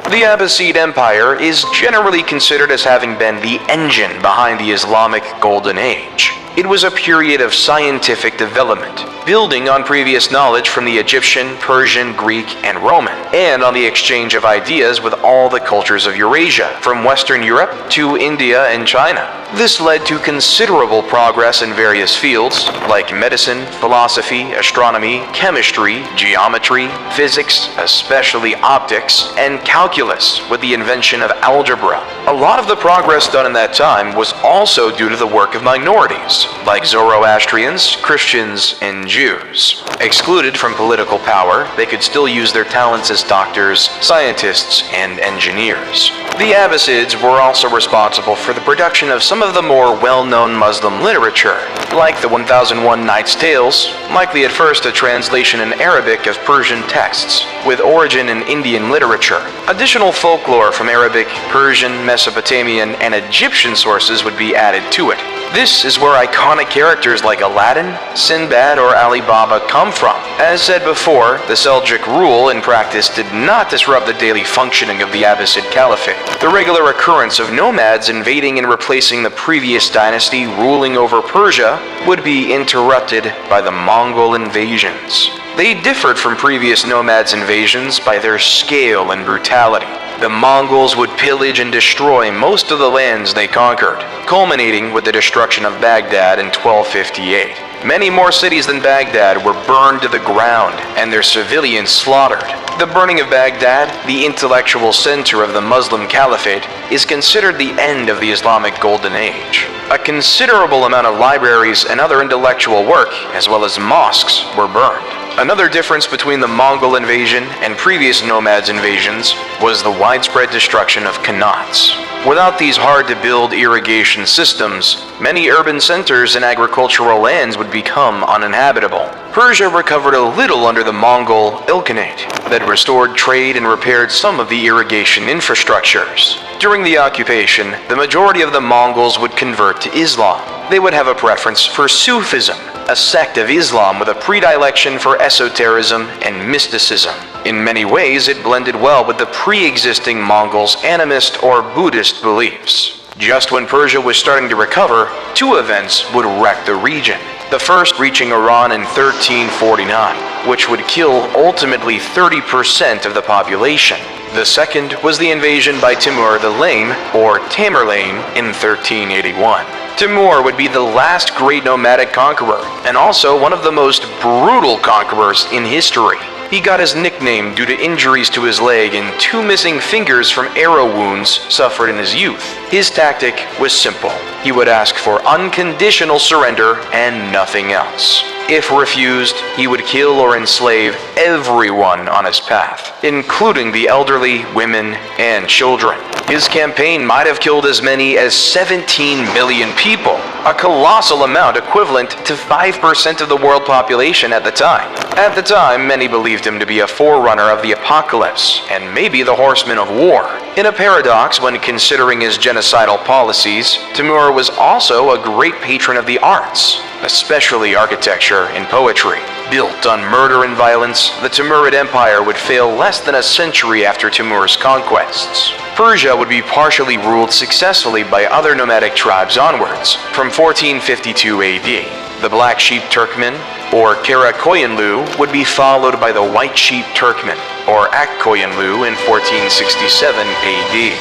The Abbasid Empire is generally considered as having been the engine behind the Islamic Golden Age. It was a period of scientific development, building on previous knowledge from the Egyptian, Persian, Greek, and Roman, and on the exchange of ideas with all the cultures of Eurasia, from Western Europe to India and China. This led to considerable progress in various fields, like medicine, philosophy, astronomy, chemistry, geometry, physics, especially optics, and calculus, with the invention of algebra. A lot of the progress done in that time was also due to the work of minorities, like Zoroastrians, Christians, and Jews. Excluded from political power, they could still use their talents as doctors, scientists, and engineers. The Abbasids were also responsible for the production of some of the more well-known Muslim literature, like the 1001 Nights' Tales, likely at first a translation in Arabic of Persian texts, with origin in Indian literature. Additional folklore from Arabic, Persian, Mesopotamian, and Egyptian sources would be added to it. This is where iconic characters like Aladdin, Sinbad, or Ali Baba come from. As said before, the Seljuk rule in practice did not disrupt the daily functioning of the Abbasid Caliphate. The regular occurrence of nomads invading and replacing the previous dynasty ruling over Persia would be interrupted by the Mongol invasions. They differed from previous nomads' invasions by their scale and brutality. The Mongols would pillage and destroy most of the lands they conquered, culminating with the destruction of Baghdad in 1258. Many more cities than Baghdad were burned to the ground and their civilians slaughtered. The burning of Baghdad, the intellectual center of the Muslim Caliphate, is considered the end of the Islamic Golden Age. A considerable amount of libraries and other intellectual work, as well as mosques, were burned. Another difference between the Mongol invasion and previous nomads' invasions was the widespread destruction of qanats. Without these hard-to-build irrigation systems, many urban centers and agricultural lands would become uninhabitable. Persia recovered a little under the Mongol Ilkhanate that restored trade and repaired some of the irrigation infrastructures. During the occupation, the majority of the Mongols would convert to Islam. They would have a preference for Sufism, a sect of Islam with a predilection for esotericism and mysticism. In many ways, it blended well with the pre-existing Mongols' animist or Buddhist beliefs. Just when Persia was starting to recover, two events would wreck the region. The first reaching Iran in 1349, which would kill ultimately 30% of the population. The second was the invasion by Timur the Lame, or Tamerlane, in 1381. Timur would be the last great nomadic conqueror, and also one of the most brutal conquerors in history. He got his nickname due to injuries to his leg and 2 missing fingers from arrow wounds suffered in his youth. His tactic was simple. He would ask for unconditional surrender and nothing else. If refused, he would kill or enslave everyone on his path, including the elderly, women, and children. His campaign might have killed as many as 17 million people, a colossal amount equivalent to 5% of the world population at the time. At the time, many believed him to be a forerunner of the apocalypse, and maybe the horseman of war. In a paradox when considering his genocidal policies, Timur was also a great patron of the arts, especially architecture and poetry. Built on murder and violence, the Timurid Empire would fail less than a century after Timur's conquests. Persia would be partially ruled successfully by other nomadic tribes onwards, from 1452 AD. The Black Sheep Turkmen, or Karakoyunlu, would be followed by the White Sheep Turkmen, or Akkoyunlu, in 1467 AD.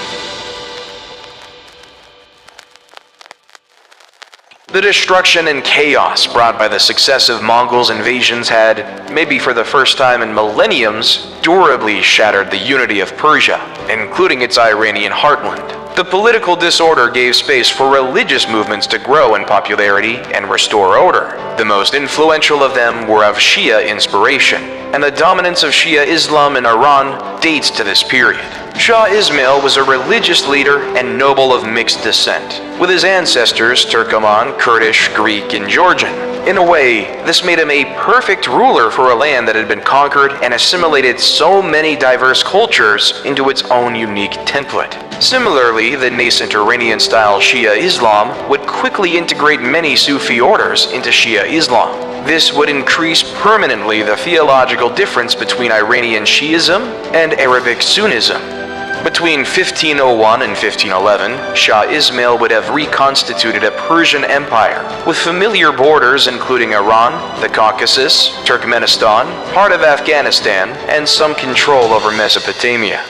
The destruction and chaos brought by the successive Mongols' invasions had, maybe for the first time in millenniums, durably shattered the unity of Persia, including its Iranian heartland. The political disorder gave space for religious movements to grow in popularity and restore order. The most influential of them were of Shia inspiration, and the dominance of Shia Islam in Iran dates to this period. Shah Ismail was a religious leader and noble of mixed descent, with his ancestors Turkoman, Kurdish, Greek, and Georgian. In a way, this made him a perfect ruler for a land that had been conquered and assimilated so many diverse cultures into its own unique template. Similarly, the nascent Iranian-style Shia Islam would quickly integrate many Sufi orders into Shia Islam. This would increase permanently the theological difference between Iranian Shiism and Arabic Sunnism. Between 1501 and 1511, Shah Ismail would have reconstituted a Persian Empire, with familiar borders including Iran, the Caucasus, Turkmenistan, part of Afghanistan, and some control over Mesopotamia.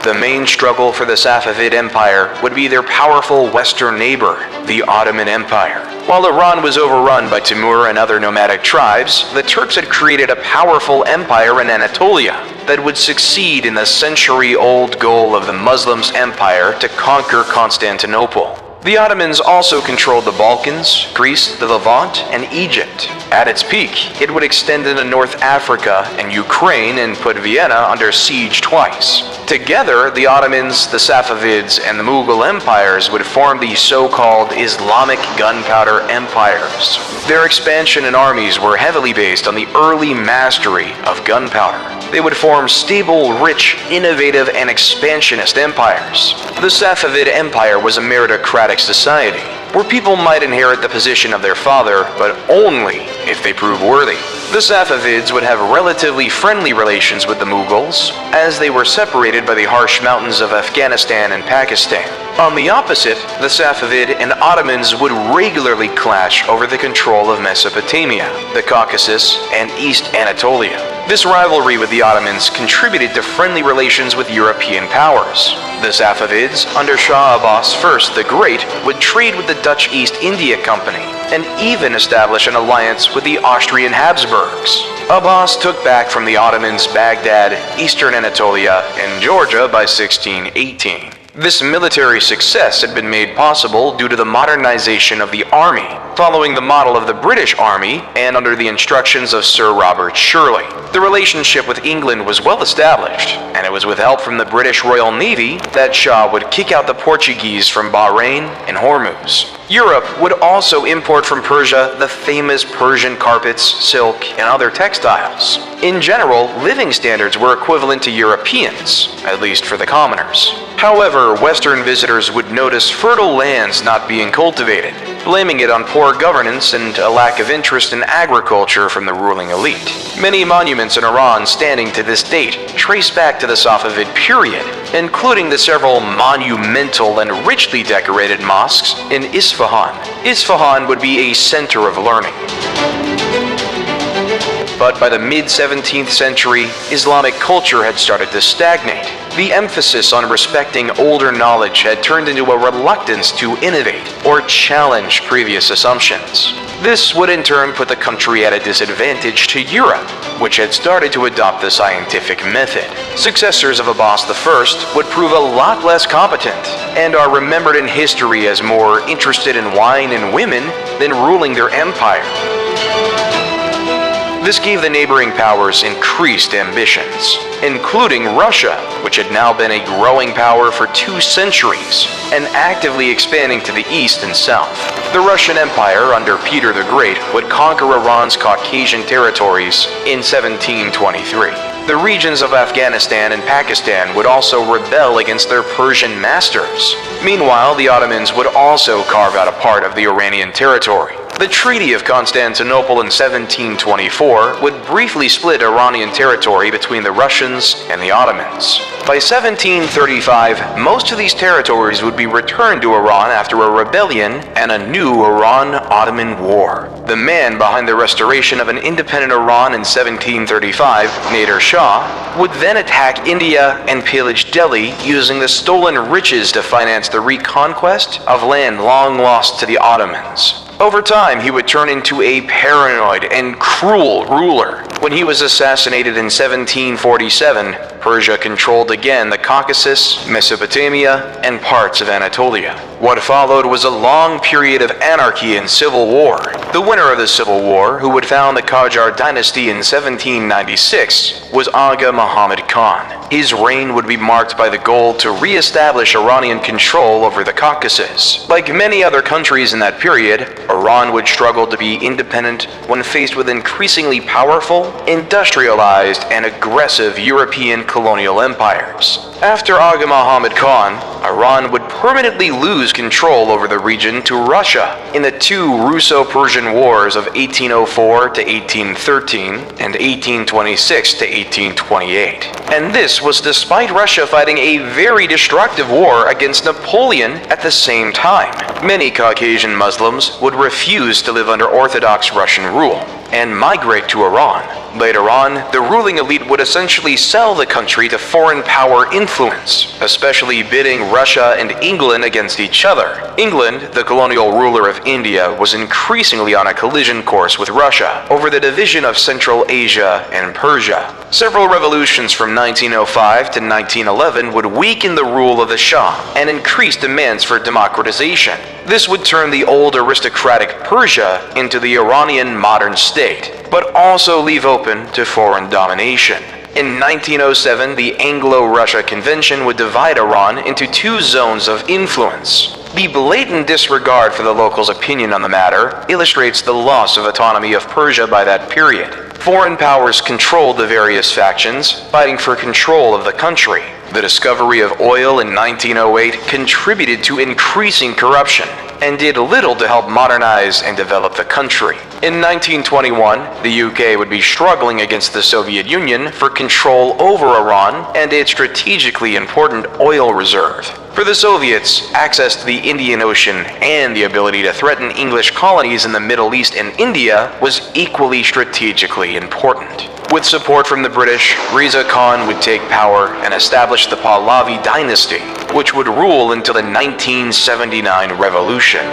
The main struggle for the Safavid Empire would be their powerful western neighbor, the Ottoman Empire. While Iran was overrun by Timur and other nomadic tribes, the Turks had created a powerful empire in Anatolia that would succeed in the century-old goal of the Muslims' empire to conquer Constantinople. The Ottomans also controlled the Balkans, Greece, the Levant, and Egypt. At its peak, it would extend into North Africa and Ukraine and put Vienna under siege twice. Together, the Ottomans, the Safavids, and the Mughal empires would form the so-called Islamic gunpowder empires. Their expansion and armies were heavily based on the early mastery of gunpowder. They would form stable, rich, innovative, and expansionist empires. The Safavid Empire was a meritocratic society, where people might inherit the position of their father, but only if they prove worthy. The Safavids would have relatively friendly relations with the Mughals, as they were separated by the harsh mountains of Afghanistan and Pakistan. On the opposite, the Safavid and Ottomans would regularly clash over the control of Mesopotamia, the Caucasus, and East Anatolia. This rivalry with the Ottomans contributed to friendly relations with European powers. The Safavids, under Shah Abbas I the Great, would trade with the Dutch East India Company, and even establish an alliance with the Austrian Habsburgs. Abbas took back from the Ottomans Baghdad, Eastern Anatolia, and Georgia by 1618. This military success had been made possible due to the modernization of the army, following the model of the British Army and under the instructions of Sir Robert Shirley. The relationship with England was well established, and it was with help from the British Royal Navy that Shah would kick out the Portuguese from Bahrain and Hormuz. Europe would also import from Persia the famous Persian carpets, silk, and other textiles. In general, living standards were equivalent to Europeans, at least for the commoners. However, Western visitors would notice fertile lands not being cultivated, blaming it on poor governance and a lack of interest in agriculture from the ruling elite. Many monuments in Iran standing to this date trace back to the Safavid period, including the several monumental and richly decorated mosques in Isfahan. Isfahan would be a center of learning. But by the mid-17th century, Islamic culture had started to stagnate. The emphasis on respecting older knowledge had turned into a reluctance to innovate or challenge previous assumptions. This would in turn put the country at a disadvantage to Europe, which had started to adopt the scientific method. Successors of Abbas I would prove a lot less competent, and are remembered in history as more interested in wine and women than ruling their empire. This gave the neighboring powers increased ambitions, including Russia, which had now been a growing power for 2 centuries, and actively expanding to the east and south. The Russian Empire under Peter the Great would conquer Iran's Caucasian territories in 1723. The regions of Afghanistan and Pakistan would also rebel against their Persian masters. Meanwhile, the Ottomans would also carve out a part of the Iranian territory. The Treaty of Constantinople in 1724 would briefly split Iranian territory between the Russians and the Ottomans. By 1735, most of these territories would be returned to Iran after a rebellion and a new Iran-Ottoman war. The man behind the restoration of an independent Iran in 1735, Nader Shah, would then attack India and pillage Delhi using the stolen riches to finance the reconquest of land long lost to the Ottomans. Over time, he would turn into a paranoid and cruel ruler. When he was assassinated in 1747, Persia controlled again the Caucasus, Mesopotamia, and parts of Anatolia. What followed was a long period of anarchy and civil war. The winner of the civil war, who would found the Qajar dynasty in 1796, was Aga Muhammad Khan. His reign would be marked by the goal to re-establish Iranian control over the Caucasus. Like many other countries in that period, Iran would struggle to be independent when faced with increasingly powerful, industrialized, and aggressive European colonial empires. After Aga Muhammad Khan, Iran would permanently lose control over the region to Russia in the two Russo-Persian Wars of 1804 to 1813 and 1826 to 1828. And this was despite Russia fighting a very destructive war against Napoleon at the same time. Many Caucasian Muslims would refuse to live under Orthodox Russian rule and migrate to Iran. Later on, the ruling elite would essentially sell the country to foreign power influence, especially bidding Russia and England against each other. England, the colonial ruler of India, was increasingly on a collision course with Russia over the division of Central Asia and Persia. Several revolutions from 1905 to 1911 would weaken the rule of the Shah and increase demands for democratization. This would turn the old aristocratic Persia into the Iranian modern state, but also leave open to foreign domination. In 1907, the Anglo-Russia Convention would divide Iran into two zones of influence. The blatant disregard for the locals' opinion on the matter illustrates the loss of autonomy of Persia by that period. Foreign powers controlled the various factions, fighting for control of the country. The discovery of oil in 1908 contributed to increasing corruption and did little to help modernize and develop the country. In 1921, the UK would be struggling against the Soviet Union for control over Iran and its strategically important oil reserve. For the Soviets, access to the Indian Ocean and the ability to threaten English colonies in the Middle East and India was equally strategically important. With support from the British, Reza Khan would take power and establish the Pahlavi dynasty, which would rule until the 1979 revolution.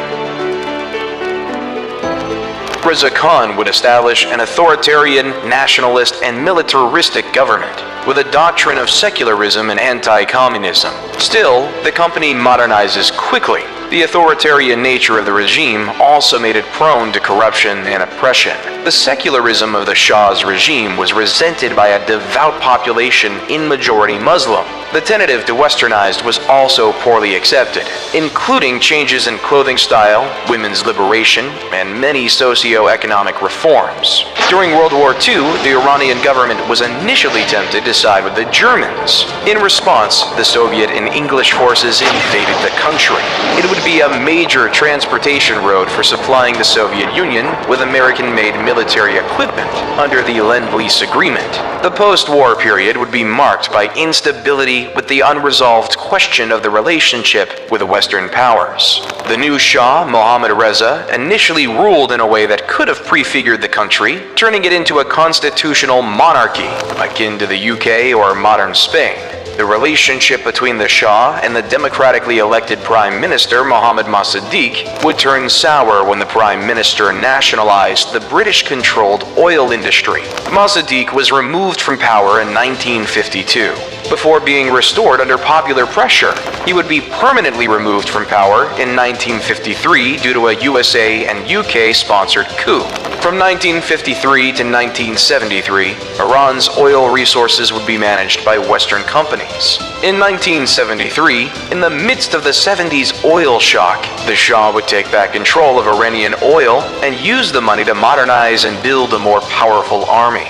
Reza Khan would establish an authoritarian, nationalist, and militaristic government with a doctrine of secularism and anti-communism. Still, the company modernizes quickly. The authoritarian nature of the regime also made it prone to corruption and oppression. The secularism of the Shah's regime was resented by a devout population in majority Muslim. The tentative to westernized was also poorly accepted, including changes in clothing style, women's liberation, and many socio-economic reforms. During World War II, the Iranian government was initially tempted to side with the Germans. In response, the Soviet and English forces invaded the country. It would be a major transportation road for supplying the Soviet Union with American-made military equipment under the Lend-Lease Agreement. The post-war period would be marked by instability with the unresolved question of the relationship with the Western powers. The new Shah, Mohammad Reza, initially ruled in a way that could have prefigured the country, turning it into a constitutional monarchy, akin to the UK or modern Spain. The relationship between the Shah and the democratically elected Prime Minister Mohammad Mossadegh would turn sour when the Prime Minister nationalized the British-controlled oil industry. Mossadegh was removed from power in 1952. Before being restored under popular pressure, he would be permanently removed from power in 1953 due to a USA and UK-sponsored coup. From 1953 to 1973, Iran's oil resources would be managed by Western companies. In 1973, in the midst of the 70s oil shock, the Shah would take back control of Iranian oil and use the money to modernize and build a more powerful army.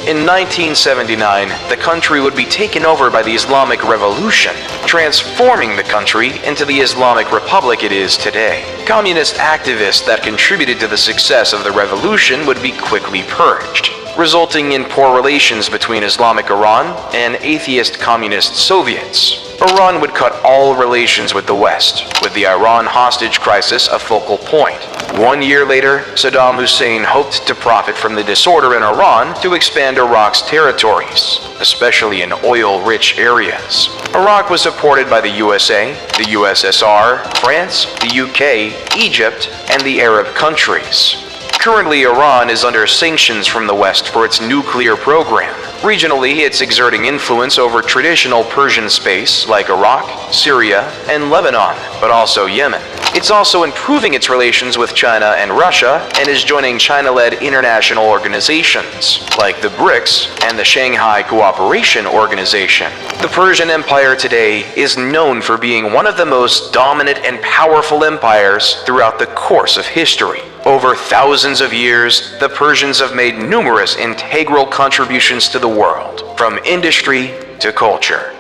In 1979, the country would be taken over by the Islamic Revolution, transforming the country into the Islamic Republic it is today. Communist activists that contributed to the success of the revolution would be quickly purged, resulting in poor relations between Islamic Iran and atheist communist Soviets. Iran would cut all relations with the West, with the Iran hostage crisis a focal point. 1 year later, Saddam Hussein hoped to profit from the disorder in Iran to expand Iraq's territories, especially in oil-rich areas. Iraq was supported by the USA, the USSR, France, the UK, Egypt, and the Arab countries. Currently, Iran is under sanctions from the West for its nuclear program. Regionally, it's exerting influence over traditional Persian space like Iraq, Syria, and Lebanon, but also Yemen. It's also improving its relations with China and Russia, and is joining China-led international organizations like the BRICS and the Shanghai Cooperation Organization. The Persian Empire today is known for being one of the most dominant and powerful empires throughout the course of history. Over thousands of years, the Persians have made numerous integral contributions to the world, from industry to culture.